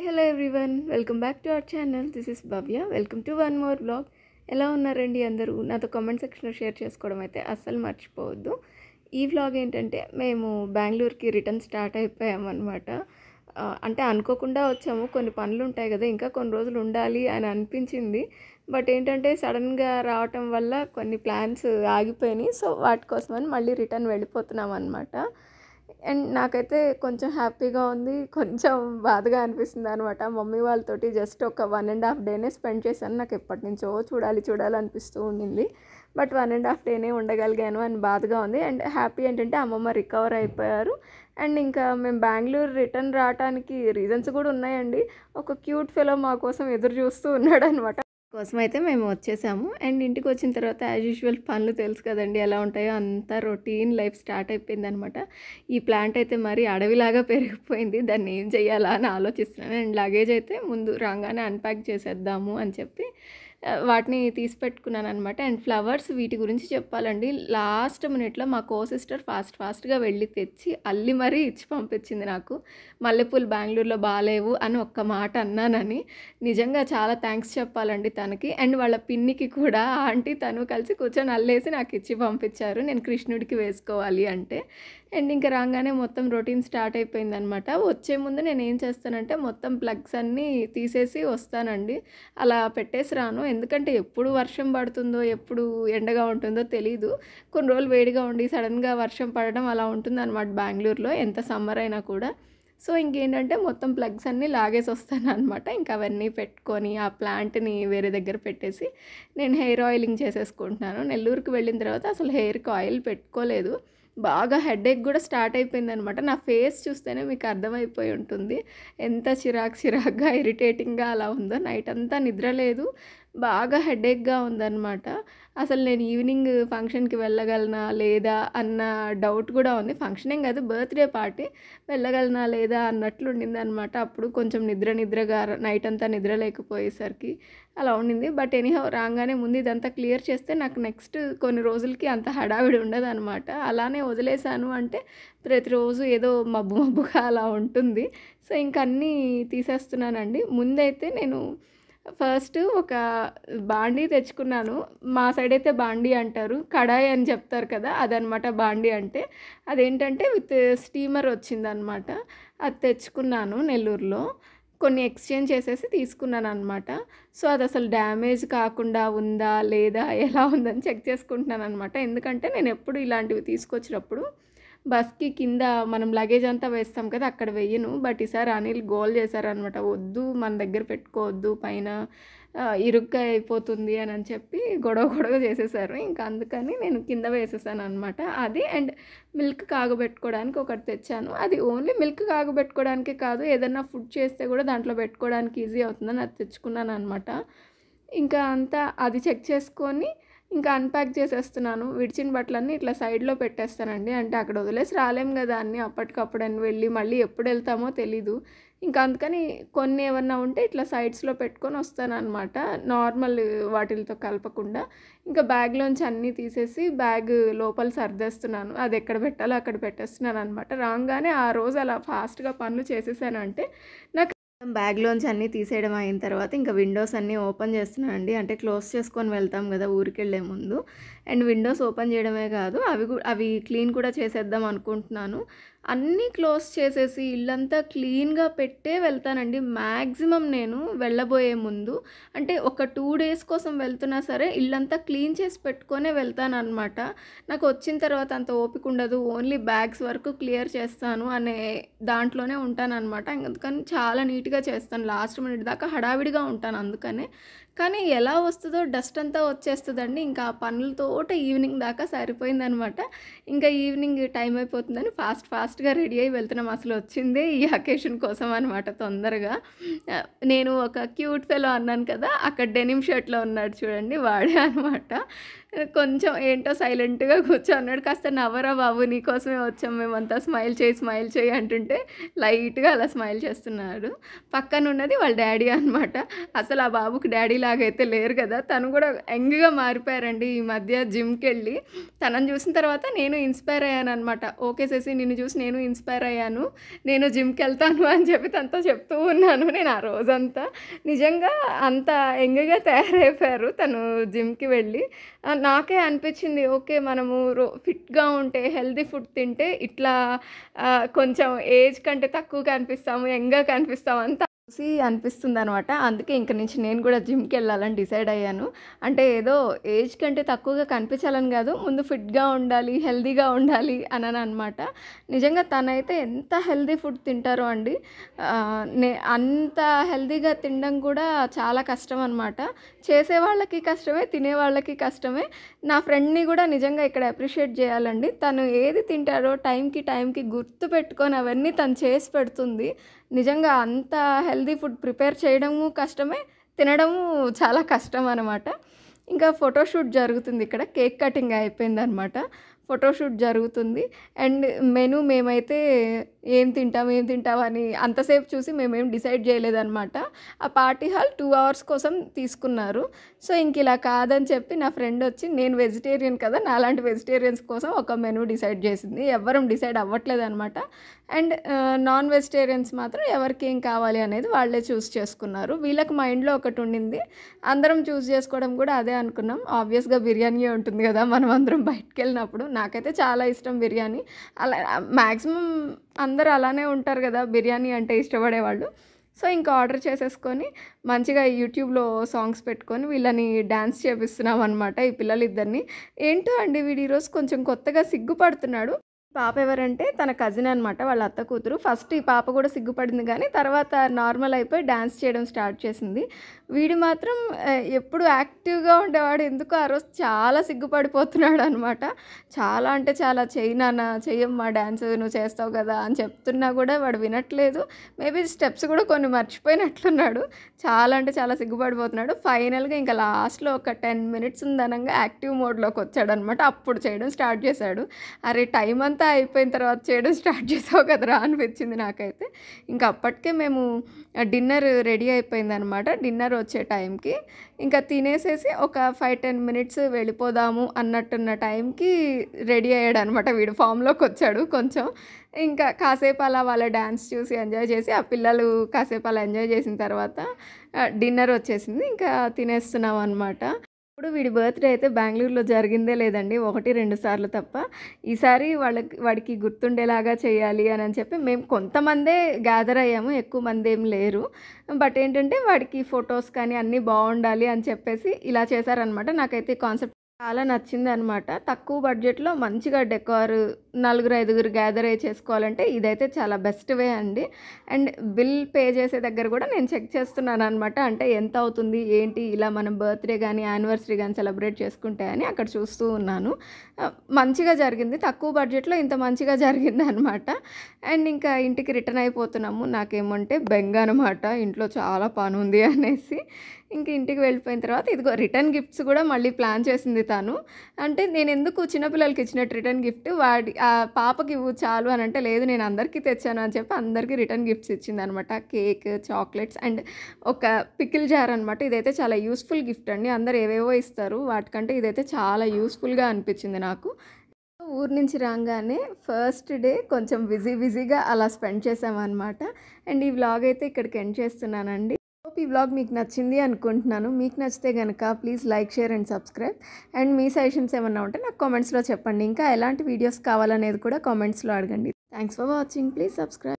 Hello everyone, welcome back to our channel. This is Bhavya. Welcome to one more blog. ఎలా ఉన్నారండి అందరూ? నాతో comment సెక్షన్లో share చేసుకోవడం అయితే అస్సలు మర్చిపోవద్దు. ఈ వ్లాగ్ ఏంటంటే మేము బెంగళూరుకి రిటర్న్ స్టార్ట్ అయిపోయామన్నమాట. అంటే అనుకోకుండా వచ్చాము. కొన్ని పనులు ఉంటాయి కదా, ఇంకా కొన్ని రోజులు ఉండాలి అని అనిపించింది. బట్ ఏంటంటే సడన్గా రావటం వల్ల కొన్ని ప్లాన్స్ ఆగిపోయినాయి. సో వాటి కోసమని మళ్ళీ రిటర్న్ వెళ్ళిపోతున్నాం అనమాట. అండ్ నాకైతే కొంచెం హ్యాపీగా ఉంది, కొంచెం బాధగా అనిపిస్తుంది అనమాట. మమ్మీ వాళ్ళతోటి జస్ట్ ఒక 1.5 డేనే స్పెండ్ చేశాను. నాకు ఎప్పటి నుంచో చూడాలనిపిస్తూ ఉండింది. బట్ 1.5 డేనే ఉండగలిగాను అని బాధగా ఉంది. అండ్ హ్యాపీ ఏంటంటే అమ్మమ్మ రికవర్ అయిపోయారు. అండ్ ఇంకా మేము బెంగళూరు రిటర్న్ రావడానికి రీజన్స్ కూడా ఉన్నాయండి. ఒక క్యూట్ ఫెలో మా కోసం ఎదురు చూస్తూ ఉన్నాడు అనమాట. కోసం అయితే మేము వచ్చేసాము. అండ్ ఇంటికి వచ్చిన తర్వాత యాజ్ యూజువల్ పనులు తెలుసు కదండి ఎలా ఉంటాయో, అంతా రొటీన్ లైఫ్ స్టార్ట్ అయిపోయింది అనమాట. ఈ ప్లాంట్ అయితే మరి అడవిలాగా పెరిగిపోయింది. దాన్ని ఏం చేయాలా అని ఆలోచిస్తున్నాను. అండ్ లగేజ్ అయితే ముందు రాగానే అన్ప్యాక్ చేసేద్దాము అని చెప్పి వాటిని తీసి పెట్టుకున్నాను అనమాట. అండ్ ఫ్లవర్స్, వీటి గురించి చెప్పాలండి, లాస్ట్ మినిట్లో మా సిస్టర్ ఫాస్ట్గా వెళ్ళి తెచ్చి అల్లి మరీ ఇచ్చి పంపించింది నాకు. మల్లెపూలు బెంగళూరులో బాగాలేవు అని ఒక్క మాట అన్నానని. నిజంగా చాలా థ్యాంక్స్ చెప్పాలండి తనకి. అండ్ వాళ్ళ పిన్నికి కూడా, ఆంటీ తను కలిసి కూర్చొని అల్లేసి నాకు ఇచ్చి పంపించారు, నేను కృష్ణుడికి వేసుకోవాలి అంటే. అండ్ ఇంకా రాగానే మొత్తం రొటీన్ స్టార్ట్ అయిపోయిందనమాట. వచ్చే ముందు నేను ఏం చేస్తానంటే మొత్తం ప్లగ్స్ అన్నీ తీసేసి వస్తానండి. అలా పెట్టేసి రాను, ఎందుకంటే ఎప్పుడు వర్షం పడుతుందో ఎప్పుడు ఎండగా ఉంటుందో తెలీదు. కొన్ని రోజులు వేడిగా ఉండి సడన్గా వర్షం పడడం అలా ఉంటుందన్నమాట బెంగళూరులో, ఎంత సమ్మర్ అయినా కూడా. సో ఇంకేంటంటే మొత్తం ప్లగ్స్ అన్నీ లాగేసి వస్తాను అనమాట. ఇంకా అవన్నీ పెట్టుకొని ఆ ప్లాంట్ని వేరే దగ్గర పెట్టేసి నేను హెయిర్ ఆయిలింగ్ చేసేసుకుంటున్నాను. నెల్లూరుకి వెళ్ళిన తర్వాత అసలు హెయిర్కి ఆయిల్ పెట్టుకోలేదు. బాగా హెడేక్ కూడా స్టార్ట్ అయిపోయిందనమాట. నా ఫేస్ చూస్తేనే మీకు అర్థమైపోయి ఉంటుంది ఎంత చిరాకుగా ఇరిటేటింగ్గా అలా ఉందో. నైట్ అంతా నిద్ర లేదు, బాగా హెడేక్గా ఉందన్నమాట. అసలు నేను ఈవినింగ్ ఫంక్షన్కి వెళ్ళగలనా లేదా అన్న డౌట్ కూడా ఉంది. ఫంక్షన్ ఏం కాదు, బర్త్డే పార్టీ, వెళ్ళగలనా లేదా అన్నట్లు ఉండింది అనమాట. అప్పుడు కొంచెం నిద్రగా నైట్ అంతా నిద్ర లేకపోయేసరికి అలా ఉండింది. బట్ ఎనీహౌ రాగానే ముందు ఇదంతా క్లియర్ చేస్తే నాకు నెక్స్ట్ కొన్ని రోజులకి అంత హడావిడి ఉండదు అనమాట. అలానే వదిలేశాను అంటే ప్రతిరోజు ఏదో మబ్బుగా అలా ఉంటుంది. సో ఇంక అన్నీ తీసేస్తున్నానండి. ముందైతే నేను ఫస్ట్ ఒక బాండీ తెచ్చుకున్నాను. మా సైడ్ అయితే బాండీ అంటారు, కడాయి అని చెప్తారు కదా, అదనమాట బాండీ అంటే. అదేంటంటే విత్ స్టీమర్ వచ్చిందనమాట. అది తెచ్చుకున్నాను నెల్లూరులో. కొన్ని ఎక్స్చేంజ్ చేసేసి తీసుకున్నాను అనమాట. సో అది అసలు డ్యామేజ్ కాకుండా ఉందా లేదా ఎలా ఉందని చెక్ చేసుకుంటున్నాను అనమాట. ఎందుకంటే నేను ఎప్పుడు ఇలాంటివి తీసుకొచ్చినప్పుడు బస్కి కింద మనం లగేజ్ అంతా వేస్తాం కదా, అక్కడ వెయ్యను. బట్ ఈసారి అనిల్ గోల్ చేశారనమాట, వద్దు మన దగ్గర పెట్టుకోవద్దు, పైన ఇరుగ్గా అయిపోతుంది అని చెప్పి గొడవ చేసేసారు. ఇంకా అందుకని నేను కింద వేసేసాను అనమాట అది. అండ్ మిల్క్ కాగబెట్టుకోవడానికి ఒకటి తెచ్చాను. అది ఓన్లీ మిల్క్ కాగబెట్టుకోవడానికే కాదు, ఏదన్నా ఫుడ్ చేస్తే కూడా దాంట్లో పెట్టుకోవడానికి ఈజీ అవుతుందని అది తెచ్చుకున్నాను అనమాట. ఇంకా అంతా అది చెక్ చేసుకొని ఇంకా అన్ప్యాక్ చేసేస్తున్నాను. విడిచిన బట్టలన్నీ ఇట్లా సైడ్లో పెట్టేస్తానండి. అంటే అక్కడ వదిలేసి రాలేం కదా అన్నీ అప్పటికప్పుడని, వెళ్ళి మళ్ళీ ఎప్పుడు వెళ్తామో తెలీదు. ఇంకా అందుకని కొన్ని ఏమన్నా ఉంటే ఇట్లా సైడ్స్లో పెట్టుకొని వస్తానన్నమాట, నార్మల్ వాటిలతో కలపకుండా. ఇంకా బ్యాగ్లోంచి అన్నీ తీసేసి బ్యాగ్ లోపల సర్దేస్తున్నాను. అది ఎక్కడ పెట్టాలో అక్కడ పెట్టేస్తున్నాను అనమాట. రాగానే ఆ రోజు అలా ఫాస్ట్గా పనులు చేసేసానంటే నాకు బ్యాగ్లోంచి అన్నీ తీసేయడం అయిన తర్వాత ఇంకా విండోస్ అన్నీ ఓపెన్ చేస్తున్నానండి. అంటే క్లోజ్ చేసుకొని వెళ్తాం కదా ఊరికి వెళ్ళే ముందు. అండ్ విండోస్ ఓపెన్ చేయడమే కాదు, అవి క్లీన్ కూడా చేసేద్దాం అనుకుంటున్నాను. అన్నీ క్లోజ్ చేసేసి ఇల్లంతా క్లీన్గా పెట్టే వెళ్తానండి మ్యాక్సిమం. నేను వెళ్ళబోయే ముందు అంటే ఒక 2 డేస్ కోసం వెళ్తున్నా సరే ఇల్లంతా క్లీన్ చేసి పెట్టుకొనే వెళ్తాను అనమాట. నాకు వచ్చిన తర్వాత అంత ఓపిక ఉండదు, ఓన్లీ బ్యాగ్స్ వరకు క్లియర్ చేస్తాను అనే దాంట్లోనే ఉంటాను అనమాట. అందుకని చాలా నీట్గా చేస్తాను, లాస్ట్ మినిట్ దాకా హడావిడిగా ఉంటాను అందుకనే. కానీ ఎలా వస్తుందో డస్ట్ అంతా వచ్చేస్తుందండి. ఇంకా ఆ పనులతోట ఈవినింగ్ దాకా సరిపోయిందనమాట. ఇంకా ఈవినింగ్ టైం అయిపోతుందని ఫాస్ట్గా రెడీ అయ్యి వెళ్తున్నాం. అసలు వచ్చిందే ఈ అకేషన్ కోసం అనమాట తొందరగా. నేను ఒక క్యూట్ ఫెలో అన్నాను కదా, అక్కడ డెనిమ్ షర్ట్లో ఉన్నాడు చూడండి, వాడే అనమాట. కొంచెం ఏంటో సైలెంట్‌గా కూర్చో కాస్త నవ్వరా బాబు నీకోసమే వచ్చాం మేమంతా స్మైల్ చేయి అంటుంటే లైట్‌గా అలా స్మైల్ చేస్తున్నాడు. పక్కనున్నది వాళ్ళ డ్యాడీ అనమాట. అసలు ఆ బాబుకి డ్యాడీ లాగైతే లేరు కదా! తను కూడా యంగ్‌గా మారిపోయారండి ఈ మధ్య జిమ్‌కెళ్ళి. తనని చూసిన తర్వాత నేను ఇన్‌స్పైర్ అయ్యాననమాట. ఓకే శశి నిన్ను చూసి నేను ఇన్‌స్పైర్ అయ్యాను. నేను జిమ్‌కెళ్తాను అని చెప్పి తనతో చెప్తూ ఉన్నాను నేను ఆ రోజంతా. నిజంగా అంత యంగ్‌గా తయారైపోయారు తను జిమ్‌కి వెళ్ళి. నాకే అనిపించింది ఓకే మనము ఫిట్‌గా ఉంటే హెల్తీ ఫుడ్ తింటే ఇట్లా కొంచెం ఏజ్ కంటే తక్కువ కనిపిస్తాము, యంగ్‌గా కనిపిస్తాము అంతా చూసి అనిపిస్తుందనమాట. అందుకే ఇంక నుంచి నేను కూడా జిమ్‌కెళ్ళాలని డిసైడ్ అయ్యాను. అంటే ఏదో ఏజ్ కంటే తక్కువగా కనిపించాలని కాదు, ముందు ఫిట్‌గా ఉండాలి, హెల్తీగా ఉండాలి అనననమాట. నిజంగా తనైతే ఎంత హెల్తీ ఫుడ్ తింటారో అండి. అంత హెల్తీగా తినడం కూడా చాలా కష్టం అనమాట. చేసేవాళ్ళకి కష్టమే, తినేవాళ్ళకి కష్టమే. నా ఫ్రెండ్‌ని కూడా నిజంగా ఇక్కడ అప్రిషియేట్ చేయాలండి. తను ఏది తింటారో టైంకి గుర్తుపెట్టుకొని అవన్నీ తను చేసి పెడుతుంది. నిజంగా అంత హెల్తీ ఫుడ్ ప్రిపేర్ చేయడము కష్టమే, తినడము చాలా కష్టం అనమాట. ఇంకా ఫోటోషూట్ జరుగుతుంది ఇక్కడ. కేక్ కటింగ్ అయిపోయిందనమాట. ఫోటోషూట్ జరుగుతుంది. అండ్ మెను మేమైతే ఏం తింటాం అని అంతసేపు చూసి మేమేం డిసైడ్ చేయలేదనమాట. ఆ పార్టీ హాల్ 2 అవర్స్ కోసం తీసుకున్నారు. సో ఇంక ఇలా కాదని చెప్పి నా ఫ్రెండ్ వచ్చి నేను వెజిటేరియన్ కదా! నాలాంటి వెజిటేరియన్స్ కోసం ఒక మెను డిసైడ్ చేసింది. ఎవ్వరం డిసైడ్ అవ్వట్లేదనమాట. అండ్ నాన్ వెజిటేరియన్స్ మాత్రం ఎవరికేం కావాలి అనేది వాళ్ళే చూస్ చేసుకున్నారు. వీళ్ళకి మైండ్‌లో ఒకటి ఉండింది. అందరం చూస్ చేసుకోవడం కూడా అదే అనుకున్నాం. ఆబ్వియస్‌గా బిర్యానీయే ఉంటుంది కదా! మనం అందరం బయటికెళ్ళినప్పుడు. నాకైతే చాలా ఇష్టం బిర్యానీ. అలా మ్యాక్సిమం అందరూ అలానే ఉంటారు కదా! బిర్యానీ అంటే ఇష్టపడేవాళ్ళు. సో ఇంకా ఆర్డర్ చేసేసుకొని మంచిగా యూట్యూబ్‌లో సాంగ్స్ పెట్టుకొని వీళ్ళని డాన్స్ చేపిస్తున్నామనమాట ఈ పిల్లలిద్దరిని. ఏంటో అండి వీడు ఈరోజు కొంచెం కొత్తగా సిగ్గుపడుతున్నాడు. పాప ఎవరంటే తన కజిన్ అనమాట. వాళ్ళ అత్త కూతురు. ఫస్ట్ ఈ పాప కూడా సిగ్గుపడింది గానీ, తర్వాత నార్మల్ అయిపోయి డాన్స్ చేయడం స్టార్ట్ చేసింది. వీడు మాత్రం ఎప్పుడు యాక్టివ్‌గా ఉండేవాడు. ఎందుకో ఆ రోజు చాలా సిగ్గుపడిపోతున్నాడనమాట. చాలా అంటే చాలా చెయ్యి నాన్న, చెయ్యమ్మా డాన్స్ నువ్వు చేస్తావు కదా! అని చెప్తున్నా కూడా వాడు వినట్లేదు. మేబీ స్టెప్స్ కూడా కొన్ని మర్చిపోయినట్లున్నాడు. చాలా అంటే చాలా సిగ్గుపడిపోతున్నాడు. ఫైనల్‌గా ఇంకా లాస్ట్‌లో ఒక 10 మినిట్స్ ఉందనంగా యాక్టివ్ మోడ్‌లోకి వచ్చాడనమాట. అప్పుడు చేయడం స్టార్ట్ చేశాడు. అరే! టైం అంతా అయిపోయిన తర్వాత చేయడం స్టార్ట్ చేసావు కదరా అనిపించింది నాకైతే. ఇంకా అప్పటికే మేము డిన్నర్ రెడీ అయిపోయిందనమాట. డిన్నర్ వచ్చే టైంకి ఇంకా తినేసేసి ఒక 5-10 మినిట్స్ వెళ్ళిపోదాము అన్నట్టున్న టైంకి రెడీ అయ్యాడనమాట. వీడు ఫామ్‌లోకి వచ్చాడు కొంచెం. ఇంకా కాసేపు అలా వాళ్ళ డాన్స్ చూసి ఎంజాయ్ చేసి, ఆ పిల్లలు కాసేపు అలా ఎంజాయ్ చేసిన తర్వాత డిన్నర్ వచ్చేసింది. ఇంకా తినేస్తున్నాం అనమాట. ఇప్పుడు వీడి బర్త్‌డే అయితే బెంగుళూరులో జరిగిందే లేదండి. 1, 2 సార్లు తప్ప. ఈసారి వాడికి గుర్తుండేలాగా చేయాలి అని చెప్పి మేము కొంతమందే గ్యాదర్ అయ్యాము. ఎక్కువ మందేం లేరు. బట్ ఏంటంటే వాడికి ఫోటోస్ కానీ అన్నీ బావుండాలి అని చెప్పేసి ఇలా చేశారనమాట. నాకైతే కాన్సెప్ట్ చాలా నచ్చిందనమాట. తక్కువ బడ్జెట్‌లో మంచిగా డెకార్ నలుగురు, ఐదుగురు గ్యాదర్ అయ్యి చేసుకోవాలంటే ఇదైతే చాలా బెస్ట్ వే అండి. అండ్ బిల్ పే చేసే దగ్గర కూడా నేను చెక్ చేస్తున్నాననమాట. అంటే ఎంత అవుతుంది, ఏంటి ఇలా మనం బర్త్‌డే గానీ, యానివర్సరీ గానీ సెలబ్రేట్ చేసుకుంటే అని అక్కడ చూస్తూ ఉన్నాను. మంచిగా జరిగింది. తక్కువ బడ్జెట్‌లో ఇంత మంచిగా జరిగిందనమాట. అండ్ ఇంకా ఇంటికి రిటర్న్ అయిపోతున్నాము. నాకేమంటే బెంగ అనమాట. ఇంట్లో చాలా పనుంది అనేసి. ఇంక ఇంటికి వెళ్ళిపోయిన తర్వాత ఇదిగో రిటర్న్ గిఫ్ట్స్ కూడా మళ్ళీ ప్లాన్ చేసింది తను. అంటే నేనెందుకు చిన్న పిల్లలకి ఇచ్చినట్టు రిటర్న్ గిఫ్ట్ పాపకి ఇవ్వు చాలు అని అంటే, లేదు నేను అందరికీ తెచ్చాను అని చెప్పి అందరికీ రిటర్న్ గిఫ్ట్స్ ఇచ్చిందనమాట. కేక్, చాక్లెట్స్ అండ్ ఒక పికిల్ జార్ అనమాట. ఇదైతే చాలా యూస్‌ఫుల్ గిఫ్ట్ అండి. అందరూ ఏవేవో ఇస్తారు. వాటికంటే ఇదైతే చాలా యూస్‌ఫుల్‌గా అనిపించింది నాకు. ఊరు నుంచి రాగానే ఫస్ట్ డే కొంచెం బిజీగా అలా స్పెండ్ చేశామన్నమాట. అండ్ ఈ వ్లాగ్ అయితే ఇక్కడికి ఎండ్ చేస్తున్నానండి. హోప్ ఈ వ్లాగ్ మీకు నచ్చింది అనుకుంటున్నాను. మీకు నచ్చితే కనుక please like, share and subscribe. And me suggestions ఏమన్నా ఉంటే నాకు కామెంట్స్లో చెప్పండి. ఇంకా ఎలాంటి వీడియోస్ కావాలనేది కూడా కామెంట్స్లో అడగండి. Thanks for watching. Please subscribe.